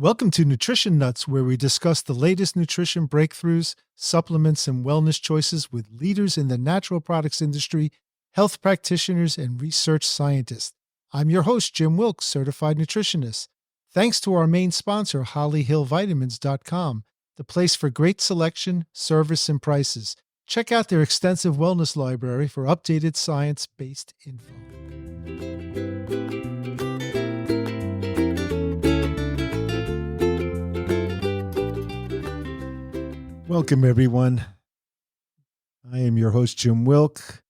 Welcome to Nutrition Nuts, where we discuss the latest nutrition breakthroughs, supplements, and wellness choices with leaders in the natural products industry, health practitioners, and research scientists. I'm your host, Jim Wilkes, certified nutritionist. Thanks to our main sponsor, HollyHillVitamins.com, the place for great selection, service, and prices. Check out their extensive wellness library for updated science-based info. Welcome, everyone. I am your host, Jim Wilk.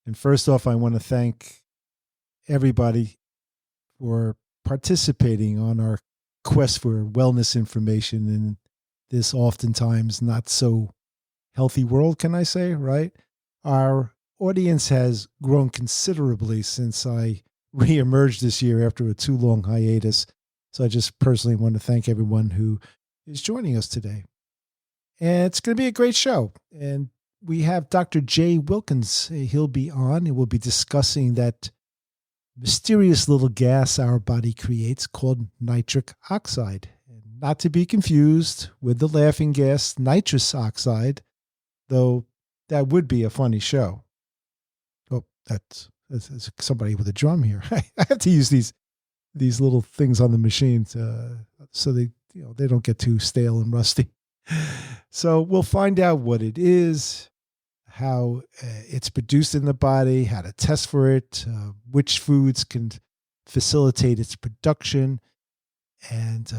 And first off, I want to thank everybody for participating on our quest for wellness information in this oftentimes not so healthy world, can I say, right? Our audience has grown considerably since I reemerged this year after a too long hiatus. So I just personally want to thank everyone who is joining us today. And it's going to be a great show. And we have Dr. J. Wilkins. He'll be on and we'll be discussing that mysterious little gas our body creates called nitric oxide. And not to be confused with the laughing gas nitrous oxide, though that would be a funny show. Oh, that's somebody with a drum here. I have to use these little things on the machine so they don't get too stale and rusty. So we'll find out what it is, how it's produced in the body, how to test for it, which foods can facilitate its production. And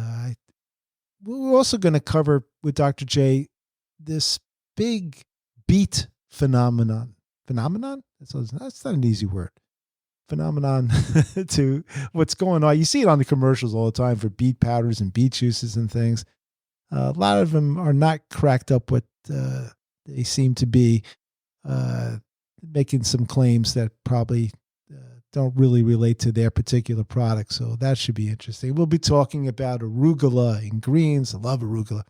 we're also going to cover with Dr. J this big beet phenomenon. Phenomenon? That's not an easy word. Phenomenon to what's going on. You see it on the commercials all the time for beet powders and beet juices and things. A lot of them are not cracked up what they seem to be, making some claims that probably don't really relate to their particular product. So that should be interesting. We'll be talking about arugula and greens. I love arugula.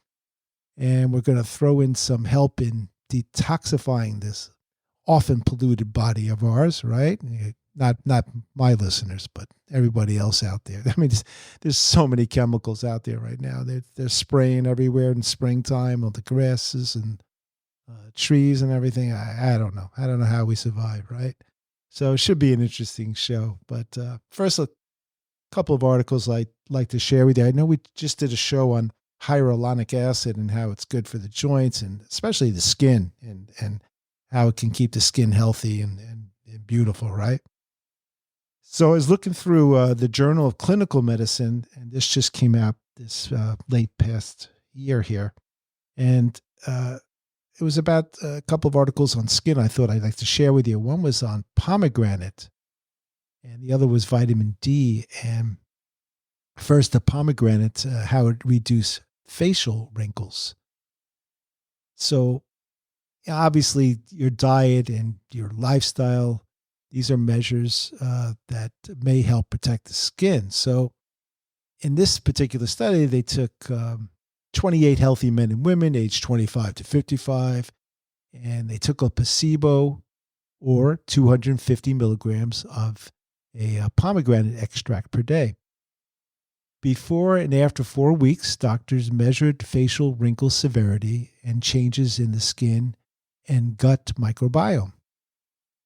And we're going to throw in some help in detoxifying this often polluted body of ours, right? Not my listeners, but everybody else out there. I mean, there's so many chemicals out there right now. They're spraying everywhere in springtime on the grasses and trees and everything. I don't know. I don't know how we survive, right? So it should be an interesting show. But first, a couple of articles I'd like to share with you. I know we just did a show on hyaluronic acid and how it's good for the joints and especially the skin and how it can keep the skin healthy and beautiful, right? So I was looking through the Journal of Clinical Medicine, and this just came out this late past year here. And it was about a couple of articles on skin I thought I'd like to share with you. One was on pomegranate, and the other was vitamin D. And first, the pomegranate, how it reduces facial wrinkles. So obviously, your diet and your lifestyle, these are measures that may help protect the skin. So in this particular study, they took 28 healthy men and women aged 25 to 55, and they took a placebo or 250 milligrams of a pomegranate extract per day. Before and after 4 weeks, doctors measured facial wrinkle severity and changes in the skin and gut microbiome.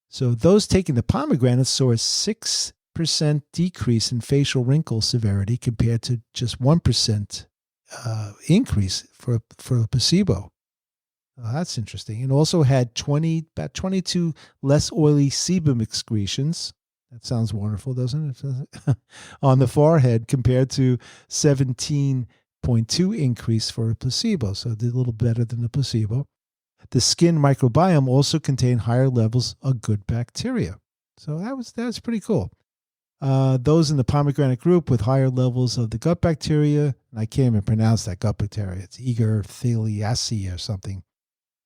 So those taking the pomegranate saw a 6% decrease in facial wrinkle severity compared to just 1% increase for a placebo. That's interesting. And also had about 22 less oily sebum excretions. That sounds wonderful, doesn't it? On the forehead compared to 17.2 increase for a placebo. So it did a little better than the placebo. The skin microbiome also contained higher levels of good bacteria. So that was pretty cool. Those in the pomegranate group with higher levels of the gut bacteria, and I can't even pronounce that gut bacteria, it's Egerthaliaceae or something,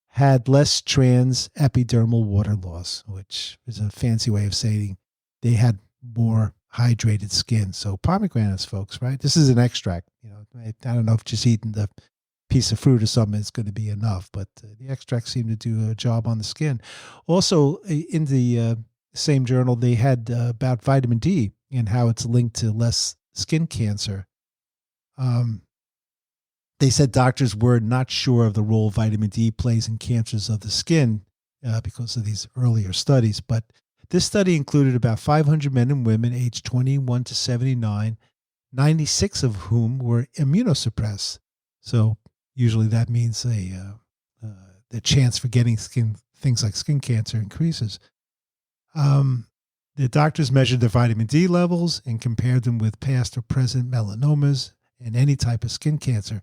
had less transepidermal water loss, which is a fancy way of saying they had more hydrated skin. So pomegranates, folks, right? This is an extract. I don't know if just eating the piece of fruit or something is going to be enough, but the extracts seem to do a job on the skin. Also, in the same journal, they had about vitamin D and how it's linked to less skin cancer. Um, they said doctors were not sure of the role vitamin D plays in cancers of the skin because of these earlier studies. But this study included about 500 men and women aged 21 to 79, 96 of whom were immunosuppressed. So usually that means the chance for getting things like skin cancer increases. The doctors measured their vitamin D levels and compared them with past or present melanomas and any type of skin cancer.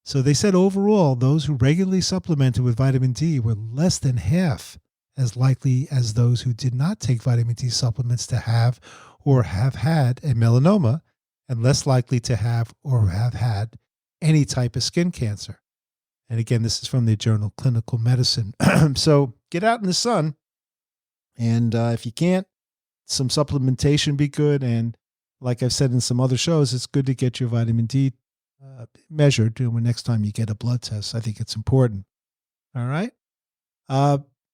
So they said overall, those who regularly supplemented with vitamin D were less than half as likely as those who did not take vitamin D supplements to have or have had a melanoma, and less likely to have or have had any type of skin cancer. And again, this is from the journal Clinical Medicine. So get out in the sun. And if you can't, some supplementation be good. And like I've said in some other shows, it's good to get your vitamin D measured next time you get a blood test. I think it's important. All right.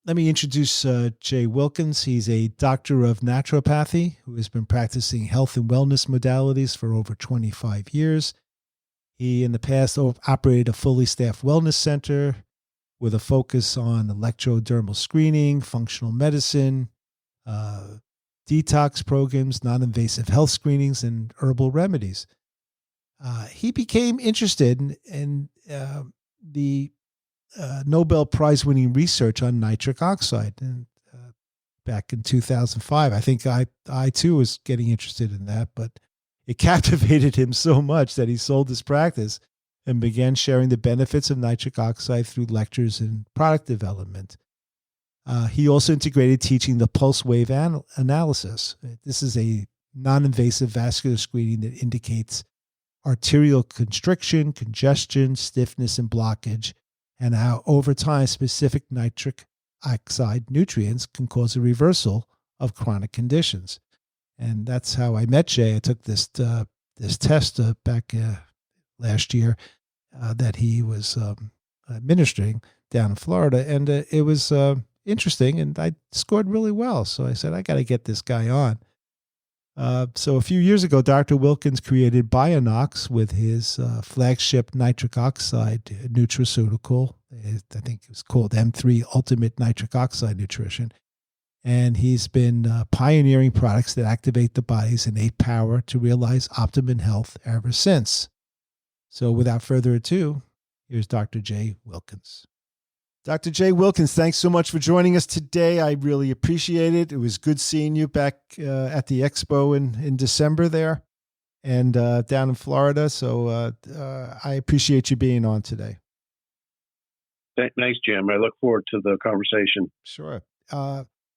Let me introduce Jay Wilkins. He's a doctor of naturopathy who has been practicing health and wellness modalities for over 25 years. He, in the past, operated a fully staffed wellness center with a focus on electrodermal screening, functional medicine, detox programs, non-invasive health screenings, and herbal remedies. He became interested in the Nobel Prize-winning research on nitric oxide. And back in 2005, I think I too was getting interested in that, but it captivated him so much that he sold his practice and began sharing the benefits of nitric oxide through lectures and product development. He also integrated teaching the pulse wave analysis. This is a non-invasive vascular screening that indicates arterial constriction, congestion, stiffness, and blockage, and how over time specific nitric oxide nutrients can cause a reversal of chronic conditions. And that's how I met Jay. I took this test back last year that he was administering down in Florida, and it was interesting, and I scored really well. So I said, I got to get this guy on. So a few years ago, Dr. Wilkins created Bionox with his flagship nitric oxide nutraceutical. I think it was called M3 Ultimate Nitric Oxide Nutrition. And he's been pioneering products that activate the body's innate power to realize optimum health ever since. So without further ado, here's Dr. Jay Wilkins. Dr. Jay Wilkins, thanks so much for joining us today. I really appreciate it. It was good seeing you back at the expo in December there and down in Florida. So I appreciate you being on today. Thanks, Jim. I look forward to the conversation. Sure.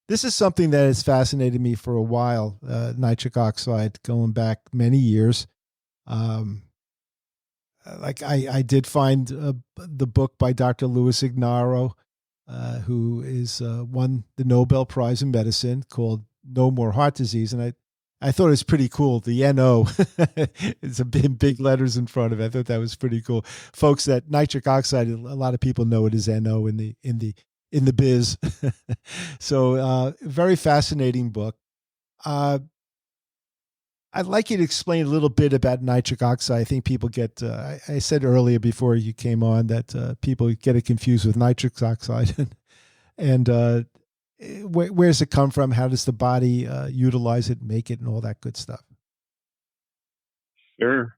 This is something that has fascinated me for a while, nitric oxide, going back many years. I did find the book by Dr. Louis Ignarro, who is won the Nobel Prize in Medicine, called No More Heart Disease. And I thought it was pretty cool. The NO, it's big letters in front of it. I thought that was pretty cool. Folks, that nitric oxide, a lot of people know it as NO in the biz. So very fascinating book. I'd like you to explain a little bit about nitric oxide. I think people get, I said earlier before you came on that people get it confused with nitric oxide. And where does it come from? How does the body utilize it, make it, and all that good stuff? Sure.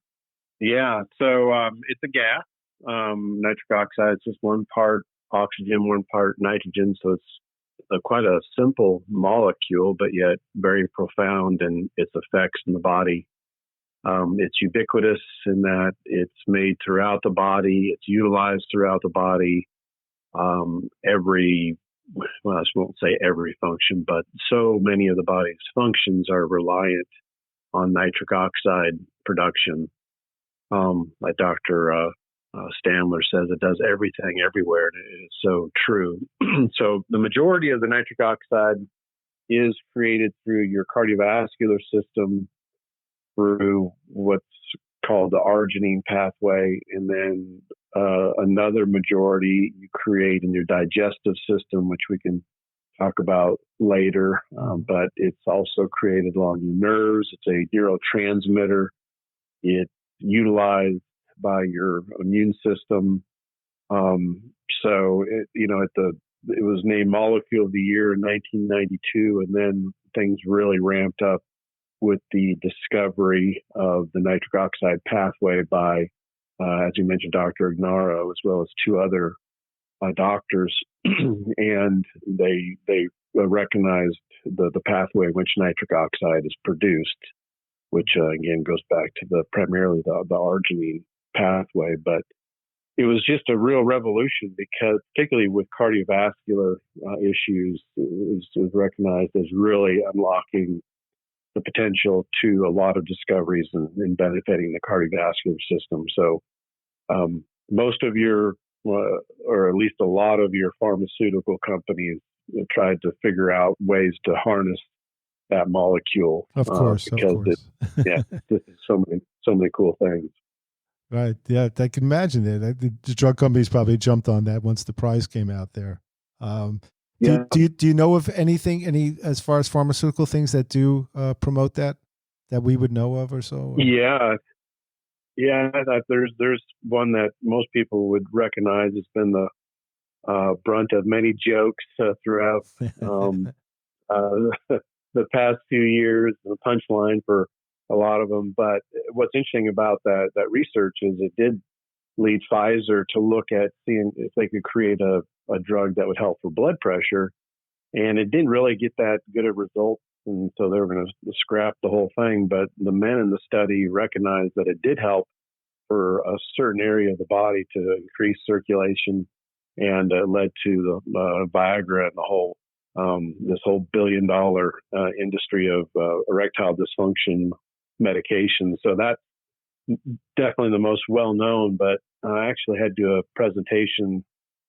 Yeah. So it's a gas. Nitric oxide is just one part oxygen, one part nitrogen. So it's quite a simple molecule, but yet very profound in its effects in the body. It's ubiquitous in that it's made throughout the body. It's utilized throughout the body. I won't say every function, but so many of the body's functions are reliant on nitric oxide production. Like Dr. Stamler says, it does everything everywhere. And it is so true. So the majority of the nitric oxide is created through your cardiovascular system, through what's called the arginine pathway. And then another majority you create in your digestive system, which we can talk about later. But it's also created along your nerves. It's a neurotransmitter. It utilized by your immune system. So it was named Molecule of the Year in 1992, and then things really ramped up with the discovery of the nitric oxide pathway by, as you mentioned, Dr. Ignaro, as well as two other doctors, and they recognized the pathway in which nitric oxide is produced, which again goes back to primarily the arginine pathway. But it was just a real revolution because, particularly with cardiovascular issues, it was recognized as really unlocking the potential to a lot of discoveries in benefiting the cardiovascular system. So most of your, or at least a lot of your pharmaceutical companies tried to figure out ways to harness that molecule. Of course. This is so many cool things. Right. Yeah, I can imagine it. The drug companies probably jumped on that once the prize came out there. Do you know of any as far as pharmaceutical things that do promote that we would know of or so? Or? Yeah. There's one that most people would recognize. It's been the brunt of many jokes throughout the past few years, the punchline for a lot of them. But what's interesting about that research is it did lead Pfizer to look at seeing if they could create a drug that would help for blood pressure. And it didn't really get that good of results. And so they were going to scrap the whole thing. But the men in the study recognized that it did help for a certain area of the body to increase circulation, and led to the Viagra and the whole this whole billion-dollar industry of erectile dysfunction medication. So that's definitely the most well-known, but I actually had to do a presentation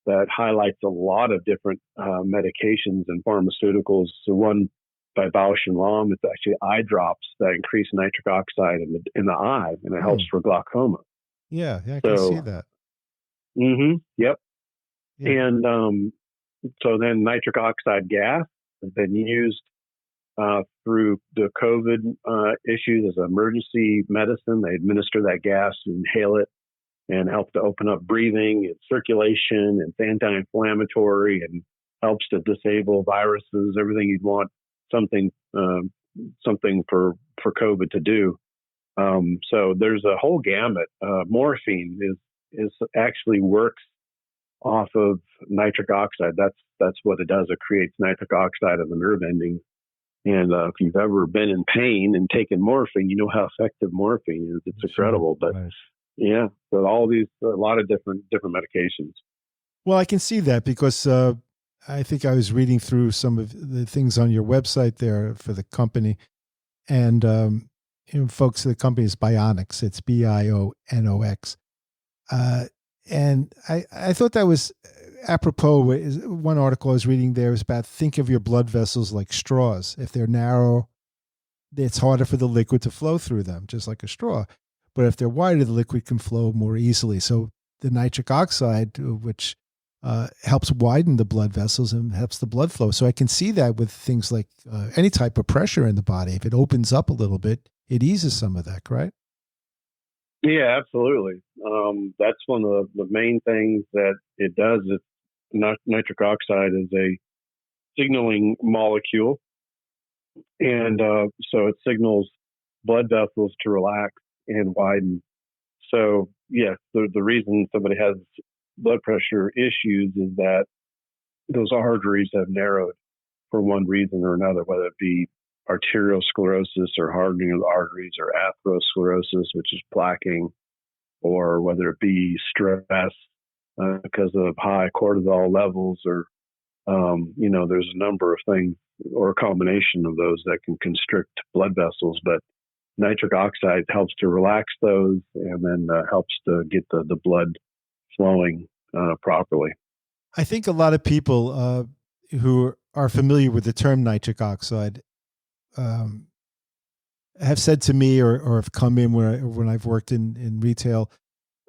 that highlights a lot of different medications and pharmaceuticals. So one by Bausch and Lomb, it's actually eye drops that increase nitric oxide in the eye, and it helps for glaucoma. Yeah, I can see that. Yep. Yeah. And so then nitric oxide gas has been used through the COVID issues as emergency medicine. They administer that gas, inhale it, and help to open up breathing and circulation, and it's anti-inflammatory and helps to disable viruses, everything you'd want something for COVID to do. So there's a whole gamut. Morphine is actually works off of nitric oxide. That's what it does. It creates nitric oxide of the nerve ending. And if you've ever been in pain and taken morphine, you know how effective morphine is. It's incredible. But right. Yeah, so a lot of different medications. Well, I can see that because I think I was reading through some of the things on your website there for the company, and folks, the company is Bionox. It's Bionox, and I thought that was apropos. One article I was reading there was about think of your blood vessels like straws. If they're narrow, it's harder for the liquid to flow through them, just like a straw. But if they're wider, the liquid can flow more easily. So the nitric oxide, which helps widen the blood vessels and helps the blood flow. So I can see that with things like any type of pressure in the body. If it opens up a little bit, it eases some of that, right? Yeah, absolutely. That's one of the main things that it does. Nitric oxide is a signaling molecule. And so it signals blood vessels to relax and widen. So, yes, the reason somebody has blood pressure issues is that those arteries have narrowed for one reason or another, whether it be arteriosclerosis or hardening of the arteries, or atherosclerosis, which is plaquing, or whether it be stress because of high cortisol levels, or, there's a number of things, or a combination of those that can constrict blood vessels. But nitric oxide helps to relax those, and then helps to get the blood flowing properly. I think a lot of people who are familiar with the term nitric oxide have said to me, or have come in when I've worked in retail,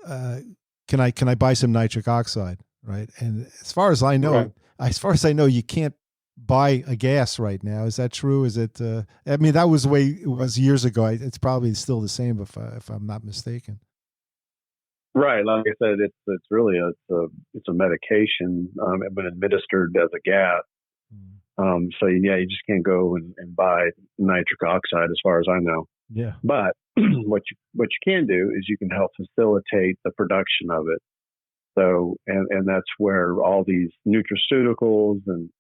can I buy some nitric oxide, right? And as far as I know, you can't buy a gas right now. Is that true? Is it? I mean, that was the way it was years ago. It's probably still the same, if I'm not mistaken. Right, like I said, it's really it's a medication when administered as a gas. Mm. So yeah, you just can't go and buy nitric oxide, as far as I know. Yeah. But what you can do is you can help facilitate the production of it. So and that's where all these nutraceuticals and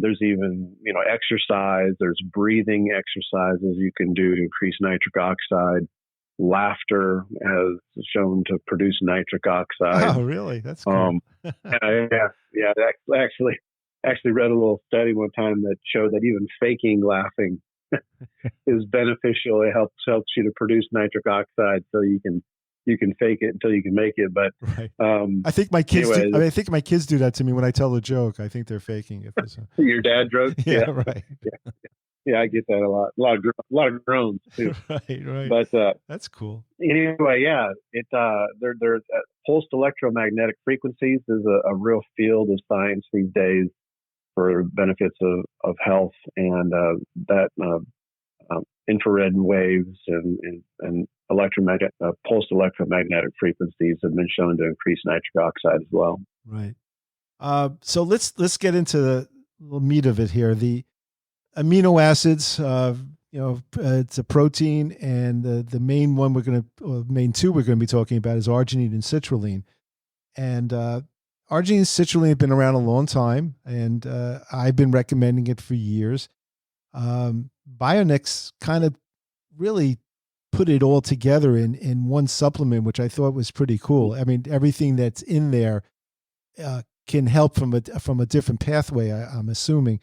there's even exercise. There's breathing exercises you can do to increase nitric oxide. Laughter has shown to produce nitric oxide. Oh, really? That's cool. Yeah. Actually read a little study one time that showed that even faking laughing is beneficial. It helps you to produce nitric oxide, so you can fake it until you can make it. But right. I think my kids. Anyway, I think my kids do that to me when I tell a joke. I think they're faking it. Your dad jokes. Yeah, right. Yeah, I get that a lot. A lot of groans too. Right. But that's cool. Anyway, yeah, there's pulsed electromagnetic frequencies is a real field of science these days for benefits of health, and that infrared waves and pulsed electromagnetic frequencies have been shown to increase nitric oxide as well. Right. So let's get into the meat of it here. The amino acids. It's a protein, and the main one main two we're going to be talking about is arginine and citrulline. And arginine and citrulline have been around a long time, and I've been recommending it for years. Bionox kind of really put it all together in one supplement, which I thought was pretty cool. I mean, everything that's in there can help from a different pathway, I'm assuming.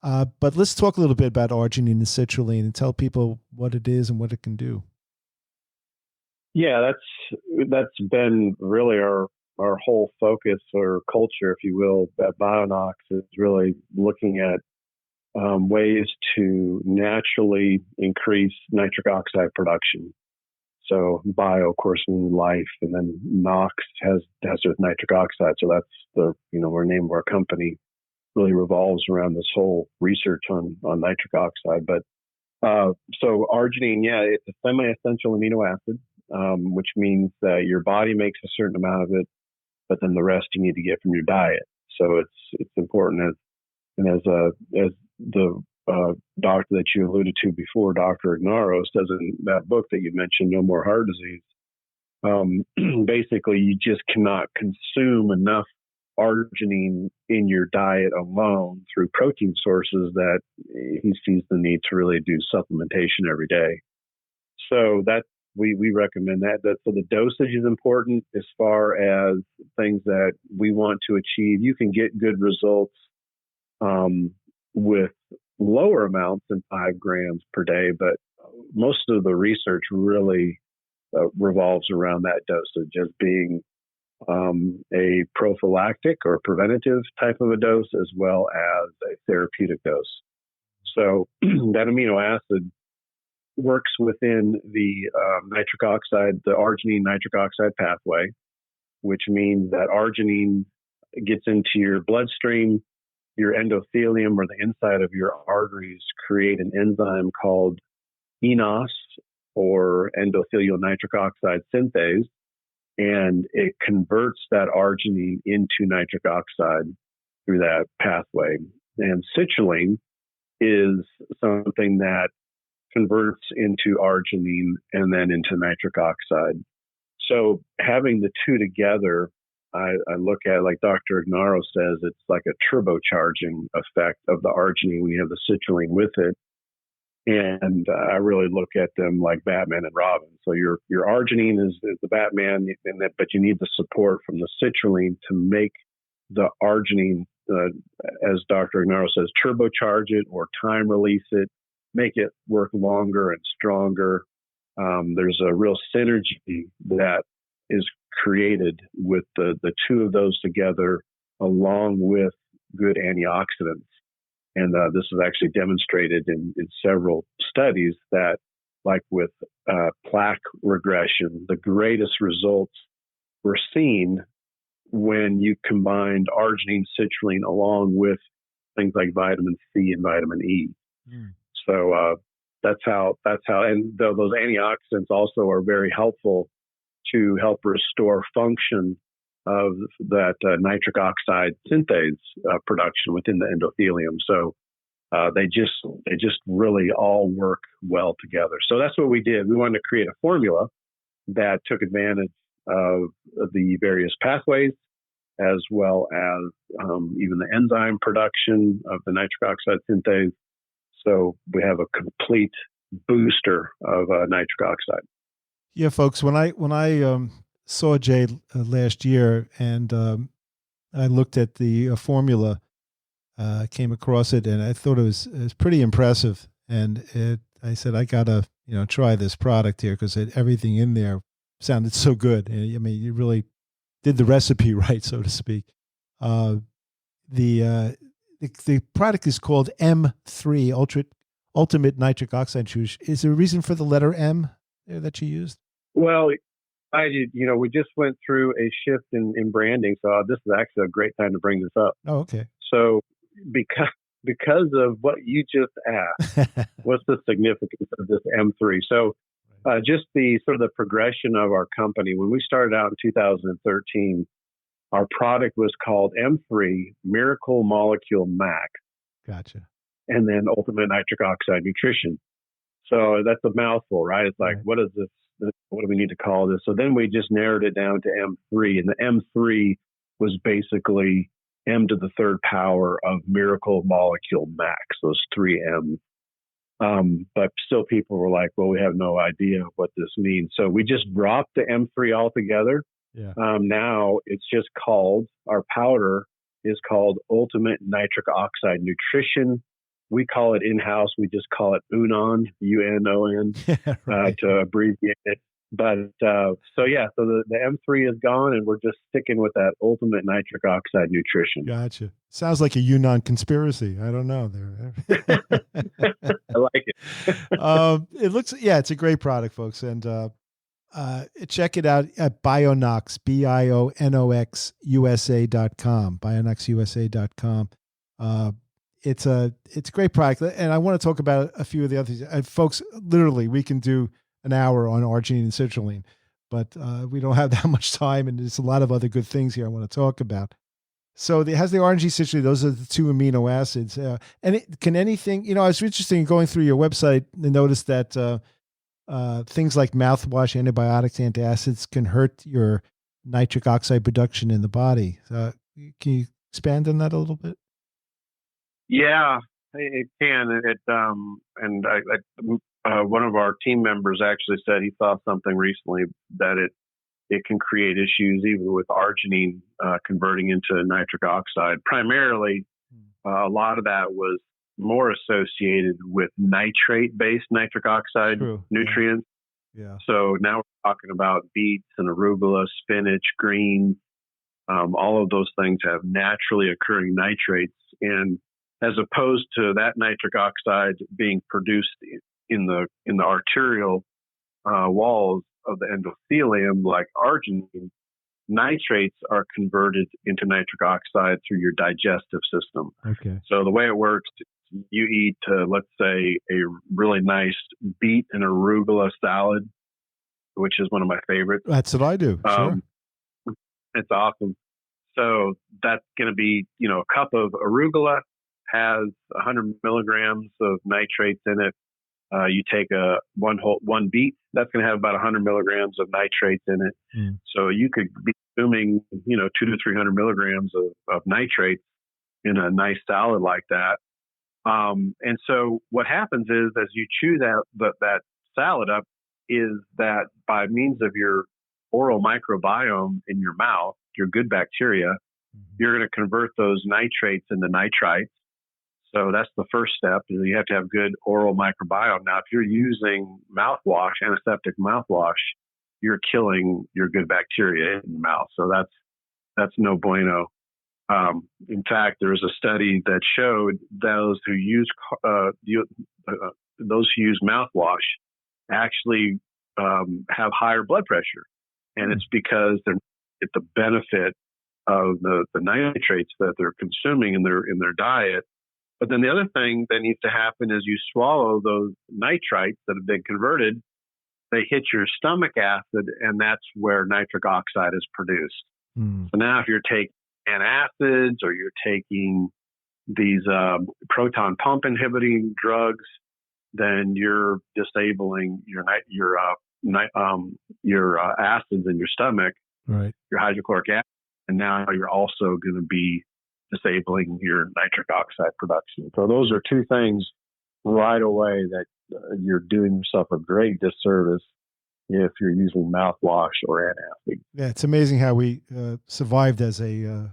But let's talk a little bit about arginine and citrulline and tell people what it is and what it can do. Yeah, that's been really our whole focus or culture, if you will, at Bionox, is really looking at ways to naturally increase nitric oxide production. So bio, of course, means life, and then Nox has with nitric oxide. So that's our name of our company really revolves around this whole research on nitric oxide. But so arginine, yeah, it's a semi-essential amino acid, which means that your body makes a certain amount of it, but then the rest you need to get from your diet. So it's important as the doctor that you alluded to before, Dr. Ignaro, says in that book that you mentioned, No More Heart Disease. Basically, you just cannot consume enough arginine in your diet alone through protein sources that he sees the need to really do supplementation every day. So that we recommend that. So the dosage is important as far as things that we want to achieve. You can get good results with lower amounts than 5 grams per day, but most of the research really revolves around that dosage as being a prophylactic or preventative type of a dose, as well as a therapeutic dose. So that amino acid works within the nitric oxide, the arginine nitric oxide pathway, which means that arginine gets into your bloodstream. Your endothelium, or the inside of your arteries, create an enzyme called eNOS, or endothelial nitric oxide synthase, and it converts that arginine into nitric oxide through that pathway. And citrulline is something that converts into arginine and then into nitric oxide. So having the two together, I look at, like Dr. Ignaro says, it's like a turbocharging effect of the arginine when you have the citrulline with it. And I really look at them like Batman and Robin. So your arginine is the Batman, but you need the support from the citrulline to make the arginine, as Dr. Ignaro says, turbocharge it or time release it, make it work longer and stronger. There's a real synergy that is created with the two of those together, along with good antioxidants. And this is actually demonstrated in several studies that, like with plaque regression, the greatest results were seen when you combined arginine citrulline along with things like vitamin C and vitamin E. Mm. So that's how, and those antioxidants also are very helpful to help restore function of that nitric oxide synthase production within the endothelium. So they just really all work well together. So that's what we did. We wanted to create a formula that took advantage of the various pathways, as well as even the enzyme production of the nitric oxide synthase. So we have a complete booster of nitric oxide. Yeah, folks. When I saw Jay last year, and I looked at the formula, came across it, and I thought it was pretty impressive. And I said, I gotta try this product here, because everything in there sounded so good. And, I mean, you really did the recipe right, so to speak. The product is called M3 Ultimate Nitric Oxide Nutrition. Is there a reason for the letter M there that you used? Well, I did. We just went through a shift in branding, so this is actually a great time to bring this up. Oh, okay. So because of what you just asked, what's the significance of this M3? So just the sort of the progression of our company. When we started out in 2013, our product was called M3 Miracle Molecule Max. Gotcha. And then Ultimate Nitric Oxide Nutrition. So that's a mouthful, right? It's like, What is this? What do we need to call this? So then we just narrowed it down to M3. And the M3 was basically M to the third power of Miracle Molecule Max, those three M's. But still people were like, well, we have no idea what this means. So we just dropped the M3 altogether. Yeah. Now it's just called, our powder is called Ultimate Nitric Oxide Nutrition. We call it in-house. We just call it UNON, UNON, right. To abbreviate it. But so the M3 is gone, and we're just sticking with that Ultimate Nitric Oxide Nutrition. Gotcha. Sounds like a Yunnan conspiracy. I don't know. I like it. It looks, it's a great product, folks. And check it out at Bionox, Bionox USA.com, Bionoxusa.com. It's a great product, and I want to talk about a few of the other things. Folks, literally, we can do an hour on arginine and citrulline, but we don't have that much time, and there's a lot of other good things here I want to talk about. So it has the arginine, citrulline; those are the two amino acids. And can anything, it's interesting going through your website and notice that things like mouthwash, antibiotics, antacids can hurt your nitric oxide production in the body. Can you expand on that a little bit? Yeah, it can. One of our team members actually said he saw something recently that it can create issues even with arginine converting into nitric oxide. Primarily, a lot of that was more associated with nitrate-based nitric oxide nutrients. Yeah. So now we're talking about beets and arugula, spinach, greens. All of those things have naturally occurring nitrates, and as opposed to that nitric oxide being produced in the arterial walls of the endothelium, like arginine, nitrates are converted into nitric oxide through your digestive system. Okay. So the way it works, you eat, let's say, a really nice beet and arugula salad, which is one of my favorites. That's what I do. Sure. It's awesome. So that's going to be, a cup of arugula has 100 milligrams of nitrates in it. You take one beet, that's going to have about 100 milligrams of nitrates in it. Mm. So you could be consuming, 200 to 300 milligrams of nitrates in a nice salad like that. And so what happens is, as you chew that salad up, is that by means of your oral microbiome in your mouth, your good bacteria, you're going to convert those nitrates into nitrites. So that's the first step. You have to have good oral microbiome. Now, if you're using mouthwash, antiseptic mouthwash, you're killing your good bacteria in your mouth. So that's no bueno. In fact, there was a study that showed those who use mouthwash actually have higher blood pressure, and it's because they get the benefit of the nitrates that they're consuming in their diet But then the other thing that needs to happen is you swallow those nitrites that have been converted, they hit your stomach acid, and that's where nitric oxide is produced. So now if you're taking antacids or you're taking these proton pump inhibiting drugs, then you're disabling your acids in your stomach, right, your hydrochloric acid, and now you're also going to be disabling your nitric oxide production. So those are two things right away that you're doing yourself a great disservice if you're using mouthwash or antacid. Yeah, it's amazing how we survived as a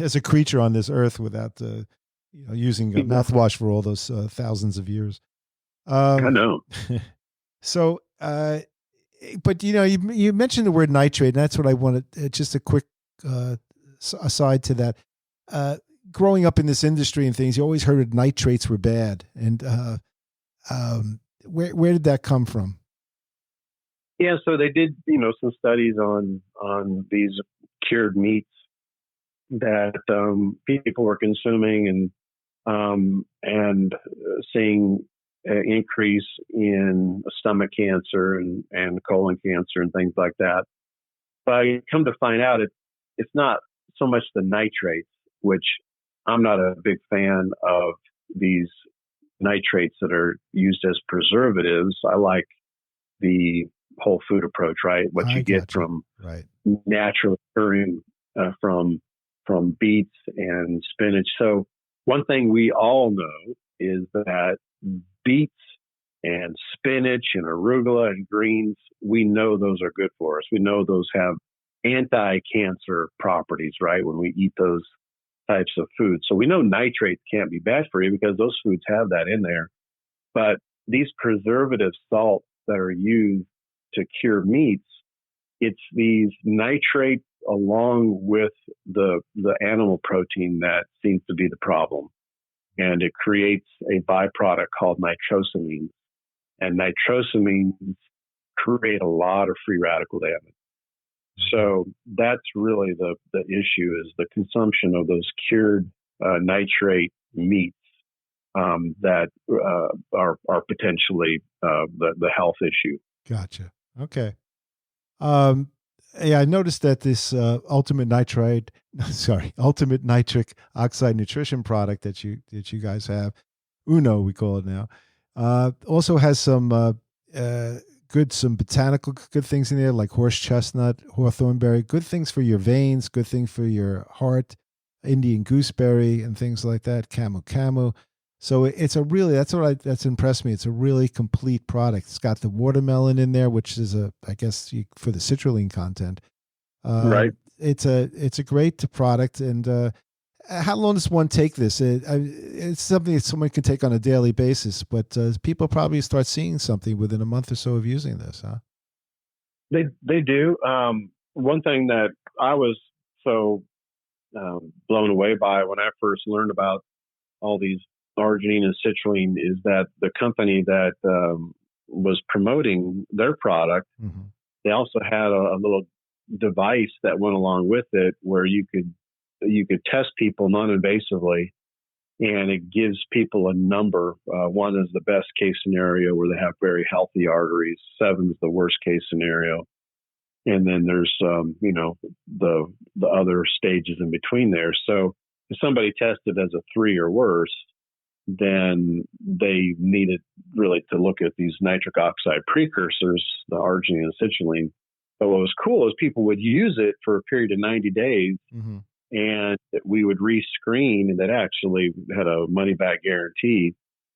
as a creature on this earth without using mouthwash for all those thousands of years. I know. So, but you mentioned the word nitrate, and that's what I wanted. Just a quick aside to that. Growing up in this industry and things, you always heard nitrates were bad, and where did that come from? Yeah, so they did, some studies on these cured meats that people were consuming and seeing an increase in stomach cancer and colon cancer and things like that. But I come to find out it's not so much the nitrates, which I'm not a big fan of these nitrates that are used as preservatives. I like the whole food approach, right? What you get from naturally occurring from beets and spinach. So one thing we all know is that beets and spinach and arugula and greens, we know those are good for us. We know those have anti-cancer properties, right? When we eat those types of foods. So we know nitrates can't be bad for you because those foods have that in there. But these preservative salts that are used to cure meats, it's these nitrates along with the animal protein that seems to be the problem. And it creates a byproduct called nitrosamines. And nitrosamines create a lot of free radical damage. So that's really the issue, is the consumption of those cured nitrate meats that are potentially the health issue. Gotcha. Okay. Yeah, I noticed that this ultimate nitric oxide nutrition product that you guys have, Uno we call it now, also has some some botanical good things in there, like horse chestnut, hawthornberry, good things for your veins, good thing for your heart, Indian gooseberry and things like that, camu. So it's that's impressed me. It's a really complete product. It's got the watermelon in there, which is for the citrulline content. Right. It's a great product. And how long does one take this? It's something that someone can take on a daily basis, but people probably start seeing something within a month or so of using this, huh? They do. One thing that I was so blown away by when I first learned about all these arginine and citrulline is that the company that was promoting their product, they also had a little device that went along with it where you could test people non-invasively, and it gives people a number. One is the best case scenario where they have very healthy arteries. 7 is the worst case scenario. And then there's, the other stages in between there. So if somebody tested as a 3 or worse, then they needed really to look at these nitric oxide precursors, the arginine and citrulline. But what was cool is people would use it for a period of 90 days, and we would rescreen, and that actually had a money-back guarantee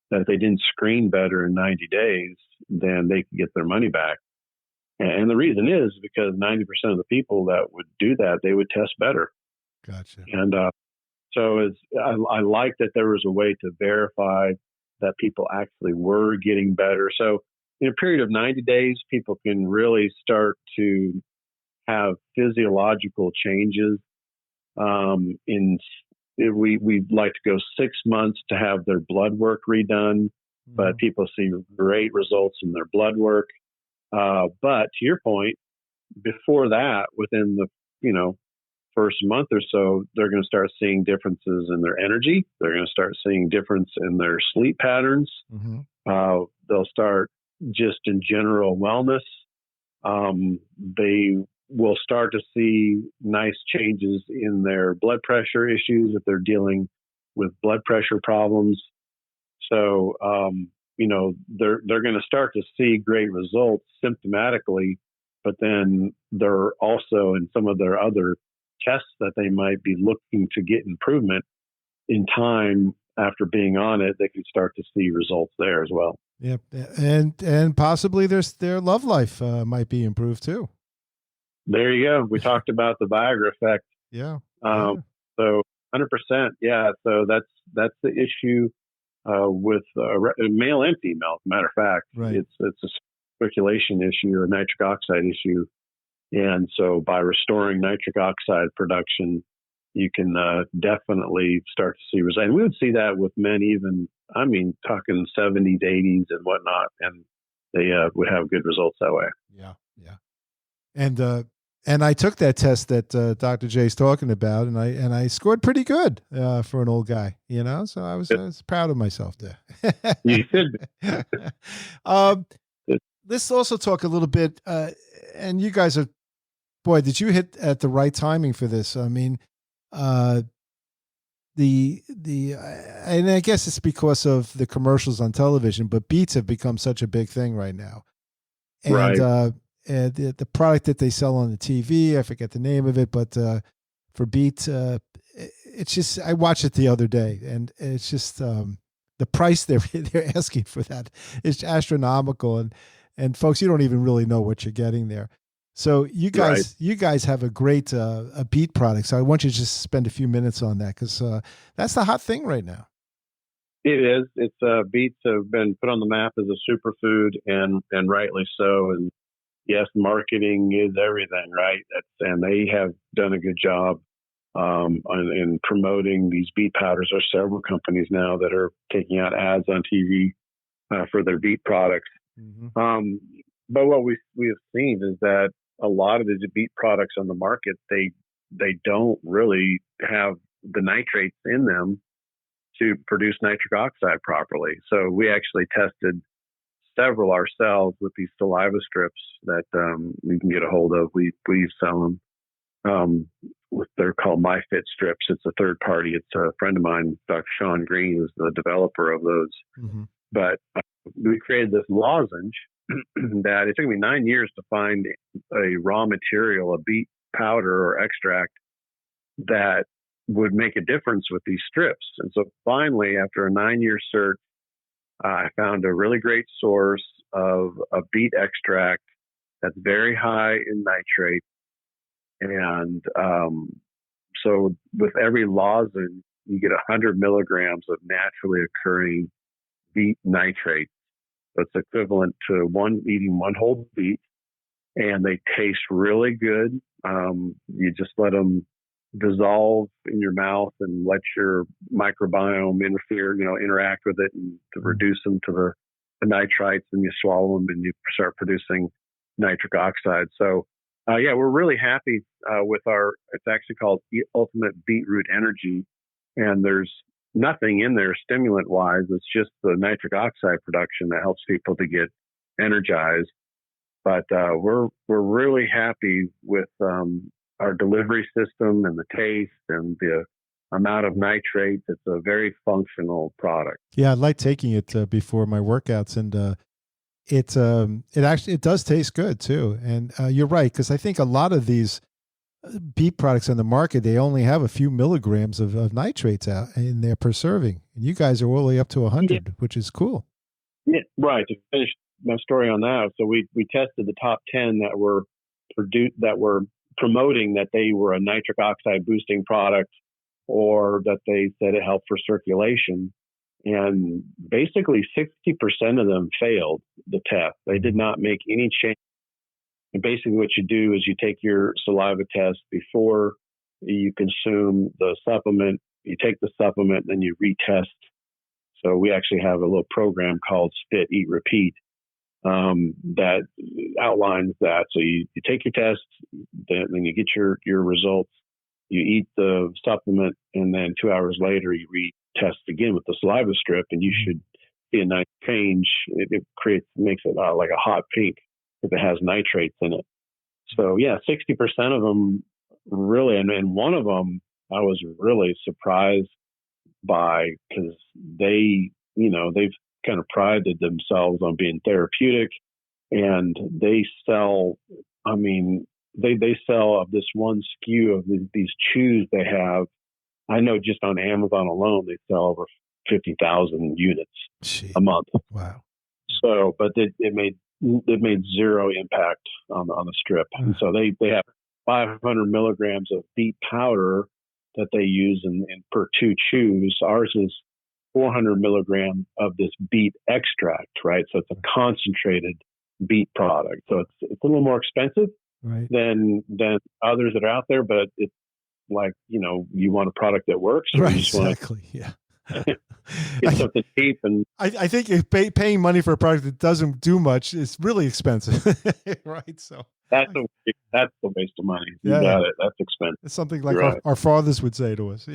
that if they didn't screen better in 90 days, then they could get their money back. And the reason is because 90% of the people that would do that, they would test better. Gotcha. And so I like that there was a way to verify that people actually were getting better. So in a period of 90 days, people can really start to have physiological changes. We'd like to go 6 months to have their blood work redone, but people see great results in their blood work. But to your point, before that, within the first month or so, they're going to start seeing differences in their energy. They're going to start seeing difference in their sleep patterns. Mm-hmm. They'll start just in general wellness. They will start to see nice changes in their blood pressure issues if they're dealing with blood pressure problems. So, they're going to start to see great results symptomatically, but then they're also in some of their other tests that they might be looking to get improvement in time after being on it, they can start to see results there as well. Yep, and possibly their love life might be improved too. There you go. We talked about the Viagra effect. Yeah. So 100%. Yeah. So that's the issue with male and female. As a matter of fact, Right. It's a circulation issue, a nitric oxide issue, and so by restoring nitric oxide production, you can definitely start to see results. And we would see that with men, even talking 70s, 80s, and whatnot, and they would have good results that way. Yeah. And I took that test that Dr. J's talking about, and I scored pretty good for an old guy, So I was proud of myself there. You should be. Let's also talk a little bit, and you guys are, boy, did you hit at the right timing for this? I mean, and I guess it's because of the commercials on television, but beets have become such a big thing right now, and right. The product that they sell on the TV, I forget the name of it, but for beet, it's just, I watched it the other day, and it's just the price they're asking for that is astronomical, and folks, you don't even really know what you're getting there. So you guys have a great a beet product. So I want you to just spend a few minutes on that, because that's the hot thing right now. It is. It's beets have been put on the map as a superfood, and rightly so. And yes, marketing is everything, right? And they have done a good job in promoting these beet powders. There are several companies now that are taking out ads on TV for their beet products. Mm-hmm. But what we have seen is that a lot of the beet products on the market, they don't really have the nitrates in them to produce nitric oxide properly. So we actually tested several ourselves with these saliva strips that you can get a hold of. We sell them. They're called MyFit strips. It's a third party. It's a friend of mine, Dr. Sean Green, is the developer of those. Mm-hmm. But we created this lozenge that it took me 9 years to find a raw material, a beet powder or extract that would make a difference with these strips. And so finally, after a 9-year search, I found a really great source of a beet extract that's very high in nitrate. And so with every lozenge, you get 100 milligrams of naturally occurring beet nitrate. That's equivalent to eating one whole beet, and they taste really good. You just let them dissolve in your mouth and let your microbiome interact with it and to reduce them to the nitrites, and you swallow them and you start producing nitric oxide. So, we're really happy with it's actually called Ultimate Beetroot Energy, and there's nothing in there stimulant wise. It's just the nitric oxide production that helps people to get energized. But we're really happy with our delivery system and the taste and the amount of nitrate. It's a very functional product. Yeah, I like taking it before my workouts, and it does taste good too. And you're right, because I think a lot of these beet products on the market, they only have a few milligrams of nitrates out in there per serving, and you guys are all the way up to 100, which is cool. Yeah, right. To finish my story on that, so we tested the top 10 that were promoting that they were a nitric oxide boosting product, or that they said it helped for circulation. And basically 60% of them failed the test. They did not make any change. And basically what you do is you take your saliva test before you consume the supplement. You take the supplement, then you retest. So we actually have a little program called Spit, Eat, Repeat that outlines that. So you take your test, then you get your results, You eat the supplement, and then 2 hours later, you retest again with the saliva strip, and you should see a nice change. It makes it like a hot pink if it has nitrates in it. So yeah, 60% of them really, and one of them I was really surprised by, because they've kind of prided themselves on being therapeutic, and they sell, they sell of this one SKU of these chews they have. I know just on Amazon alone, they sell over 50,000 units a month. Wow. So, but it made zero impact on the strip. And so they have 500 milligrams of beet powder that they use in per 2 chews. Ours is 400 milligrams of this beet extract, right? So it's a concentrated beet product. So it's a little more expensive than others that are out there, but it's like, you want a product that works. Or right, you just exactly. Yeah. Get something cheap, and I think if paying money for a product that doesn't do much is really expensive, right? So that's a waste of money. You got it. That's expensive. It's something like our fathers would say to us,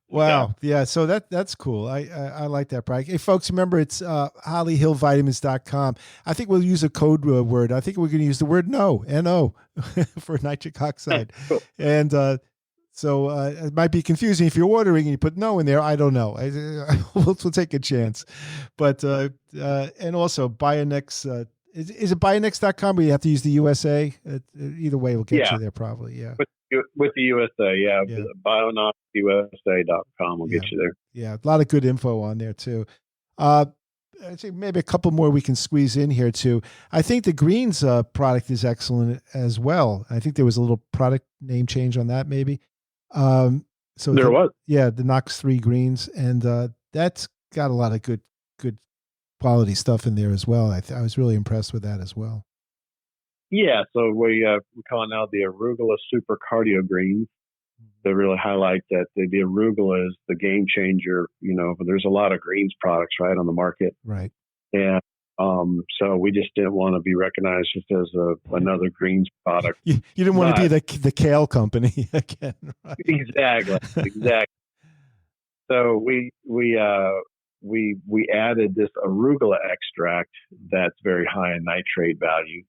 Wow, yeah. So that's cool. I like that product. Hey, folks, remember it's hollyhillvitamins.com. I think we'll use a code word. I think we're going to use the word no, N-O, for nitric oxide, cool. And so it might be confusing if you're ordering and you put no in there. I don't know. We'll take a chance. But and also Bionox. Is it Bionox.com, or you have to use the USA? Either way, we'll get you there probably. Yeah. With the USA, Bionoxusa.com will get you there. Yeah, a lot of good info on there too. I think maybe a couple more we can squeeze in here too. I think the greens product is excellent as well. I think there was a little product name change on that maybe. So there was. Yeah, the Nox 3 greens, and that's got a lot of good quality stuff in there as well. I was really impressed with that as well. Yeah, so we call it now the arugula super cardio greens. They really highlight that the arugula is the game changer. There's a lot of greens products right on the market, right? And so we just didn't want to be recognized just as another greens product. You didn't want to be the kale company again, right? Exactly. So we added this arugula extract that's very high in nitrate value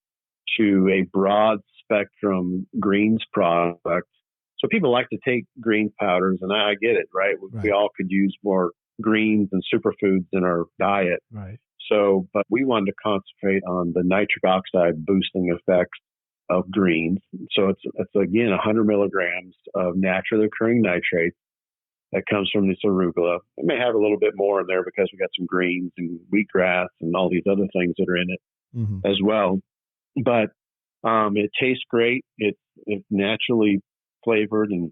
to a broad spectrum greens product. So people like to take greens powders, and I get it, right? We all could use more greens and superfoods in our diet. Right. So, but we wanted to concentrate on the nitric oxide boosting effects of greens. So it's again 100 milligrams of naturally occurring nitrates that comes from this arugula. It may have a little bit more in there because we got some greens and wheatgrass and all these other things that are in it as well. But it tastes great. It's naturally flavored and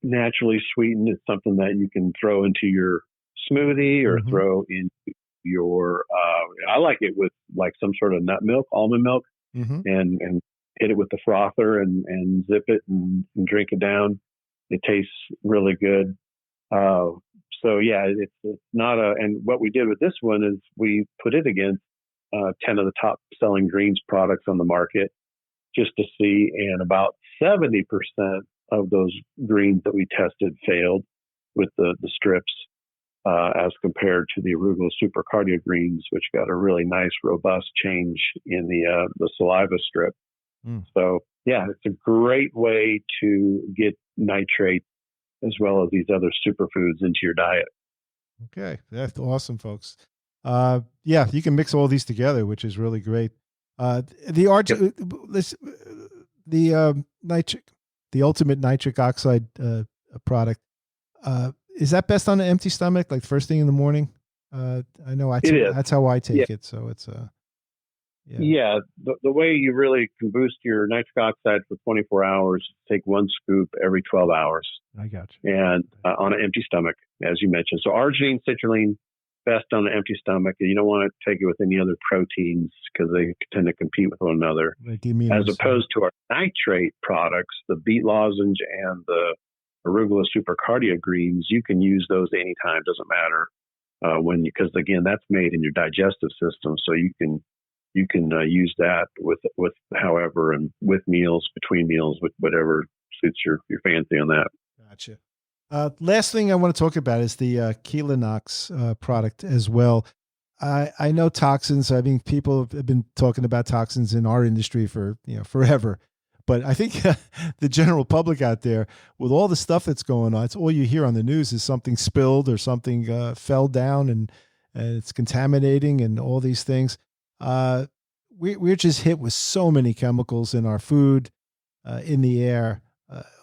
naturally sweetened. It's something that you can throw into your smoothie or throw into your I like it with like some sort of nut milk, almond milk, and hit it with the frother and zip it and drink it down. It tastes really good. So yeah, it's not and what we did with this one is we put it against 10 of the top selling greens products on the market just to see, and about 70% of those greens that we tested failed with the strips as compared to the arugula super cardio greens, which got a really nice robust change in the saliva strip. So yeah, it's a great way to get nitrate as well as these other superfoods into your diet. Okay, that's awesome, folks. Yeah, you can mix all these together, which is really great. The ultimate nitric oxide product, is that best on an empty stomach, like first thing in the morning? I know that's how I take it. So it's the way you really can boost your nitric oxide for 24 hours, take one scoop every 12 hours. I got you. And on an empty stomach, as you mentioned. So arginine, citrulline, best on an empty stomach. You don't want to take it with any other proteins because they tend to compete with one another. As opposed to our nitrate products, the beet lozenge and the arugula super cardio greens, you can use those anytime. Doesn't matter because again, that's made in your digestive system. So you can use that with however, and with meals, between meals, with whatever suits your fancy on that. Gotcha. Last thing I want to talk about is the Bionox product as well. I know toxins. I mean, people have been talking about toxins in our industry for forever. But I think the general public out there, with all the stuff that's going on, it's all you hear on the news is something spilled or something fell down and it's contaminating and all these things. We're just hit with so many chemicals in our food, in the air,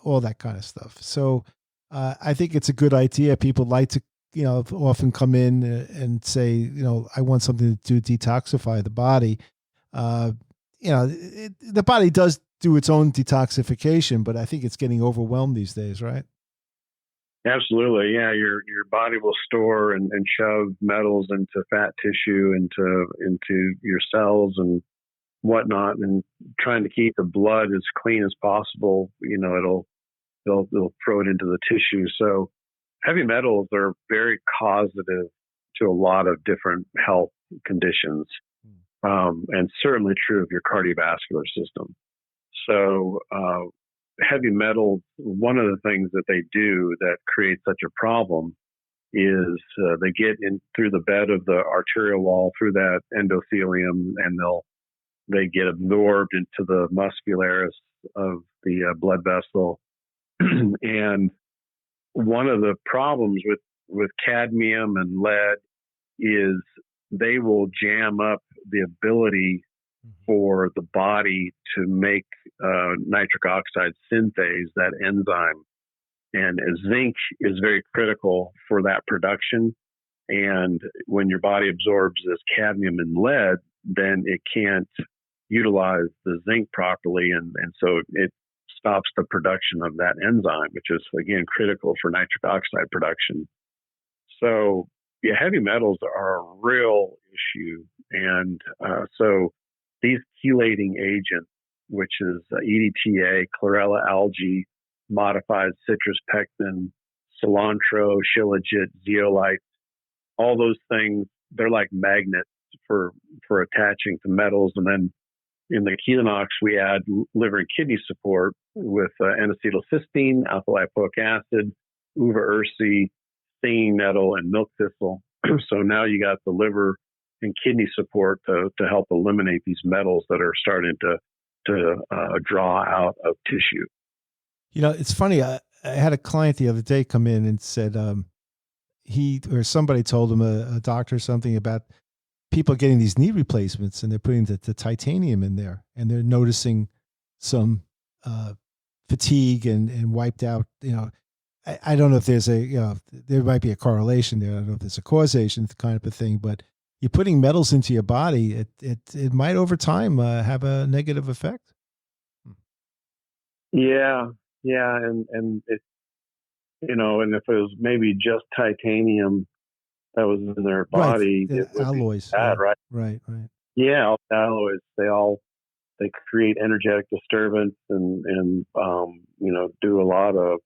all that kind of stuff. So I think it's a good idea. People like to, often come in and say, I want something to detoxify the body. The body does do its own detoxification, but I think it's getting overwhelmed these days, right? Absolutely. Yeah. Your body will store and shove metals into fat tissue, into your cells and whatnot, and trying to keep the blood as clean as possible. They'll throw it into the tissue. So heavy metals are very causative to a lot of different health conditions, and certainly true of your cardiovascular system. So heavy metals, one of the things that they do that creates such a problem is they get in through the bed of the arterial wall, through that endothelium, and they get absorbed into the muscularis of the blood vessel. And one of the problems with cadmium and lead is they will jam up the ability for the body to make nitric oxide synthase, that enzyme. And zinc is very critical for that production. And when your body absorbs this cadmium and lead, then it can't utilize the zinc properly. And so it stops the production of that enzyme, which is, again, critical for nitric oxide production. So yeah, heavy metals are a real issue. And so these chelating agents, which is EDTA, chlorella algae, modified citrus pectin, cilantro, shilajit, zeolite, all those things, they're like magnets for attaching to metals. And then in the Bionox, we add liver and kidney support with N-acetylcysteine, alpha lipoic acid, uva ursi, stinging nettle, and milk thistle. So now you got the liver and kidney support to help eliminate these metals that are starting to draw out of tissue. It's funny. I had a client the other day come in and said he or somebody told him, a doctor or something, about people getting these knee replacements and they're putting the titanium in there and they're noticing some fatigue and wiped out. I don't know if there's there might be a correlation there. I don't know if there's a causation kind of a thing, but you're putting metals into your body. It might over time have a negative effect. Yeah, and it, and if it was maybe just titanium that was in their body, right. It would alloys, be bad, yeah. Right? Right. Yeah, all the alloys, they create energetic disturbance and do a lot of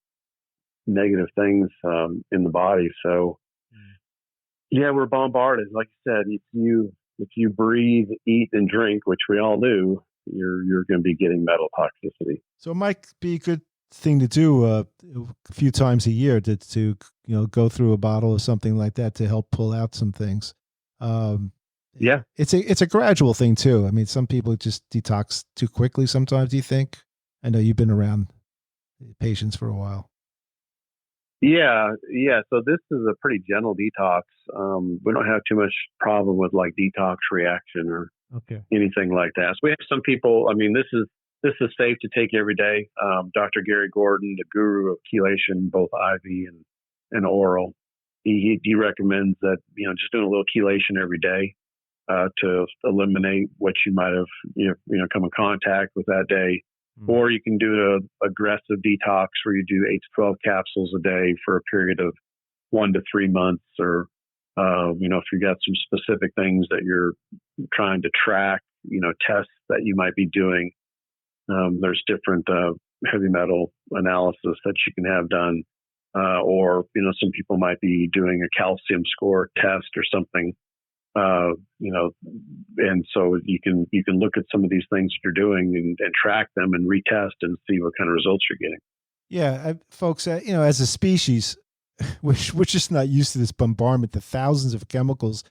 negative things in the body. So yeah, we're bombarded. Like you said, if you breathe, eat, and drink, which we all do, you're going to be getting metal toxicity. So it might be a good thing to do a few times a year to go through a bottle or something like that to help pull out some things. Yeah, it's a gradual thing too. I mean, some people just detox too quickly sometimes. Do you think? I know you've been around patients for a while. Yeah. So this is a pretty gentle detox. We don't have too much problem with like detox reaction or anything like that. So we have some people. I mean, this is safe to take every day. Dr. Gary Gordon, the guru of chelation, both IV and oral, he recommends that just doing a little chelation every day to eliminate what you might have come in contact with that day. Or you can do an aggressive detox where you do 8 to 12 capsules a day for a period of 1 to 3 months, or if you got some specific things that you're trying to track, tests that you might be doing. There's different heavy metal analysis that you can have done, or some people might be doing a calcium score test or something. And so you can look at some of these things that you're doing and track them and retest and see what kind of results you're getting. Yeah, folks, as a species, we're just not used to this bombardment, the thousands of chemicals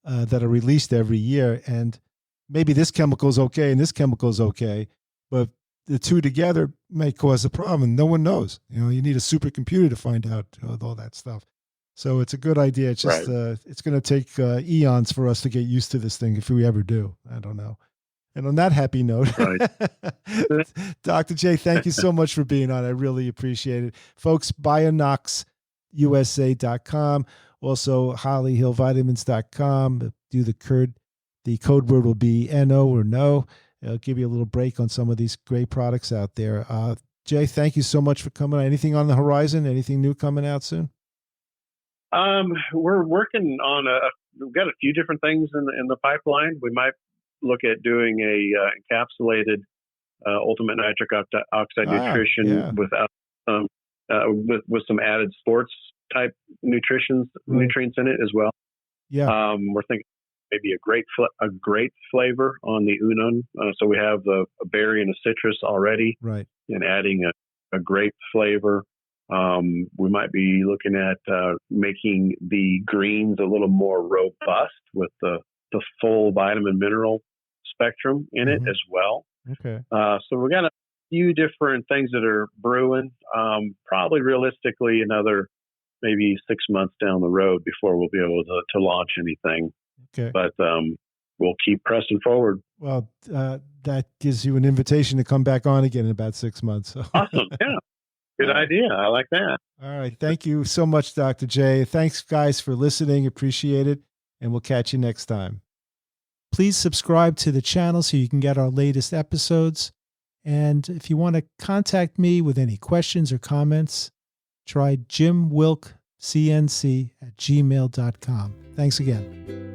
that are released every year. And maybe this chemical is okay and this chemical is okay, but the two together may cause a problem. No one knows. You need a supercomputer to find out all that stuff. So it's a good idea. It's just it's going to take eons for us to get used to this thing if we ever do. I don't know. And on that happy note, Right. Dr. J, thank you so much for being on. I really appreciate it. Folks, bionoxusa.com. Also, hollyhillvitamins.com. Do the code word will be NO or no. It'll give you a little break on some of these great products out there. Jay, thank you so much for coming on. Anything on the horizon? Anything new coming out soon? We're working on we've got a few different things in the pipeline. We might look at doing a encapsulated ultimate nitric oxide nutrition without with some added sports type nutrients in it as well. Yeah. We're thinking maybe a grape flavor on the Unon. So we have a berry and a citrus already, right? And adding a grape flavor. We might be looking at making the greens a little more robust with the full vitamin mineral spectrum in it as well. Okay. So we've got a few different things that are brewing. Probably realistically another maybe 6 months down the road before we'll be able to launch anything. Okay. But we'll keep pressing forward. Well, that gives you an invitation to come back on again in about 6 months. Awesome. Yeah. Good idea. I like that. All right. Thank you so much, Dr. J. Thanks, guys, for listening. Appreciate it. And we'll catch you next time. Please subscribe to the channel so you can get our latest episodes. And if you want to contact me with any questions or comments, try jimwilkcnc@gmail.com. Thanks again.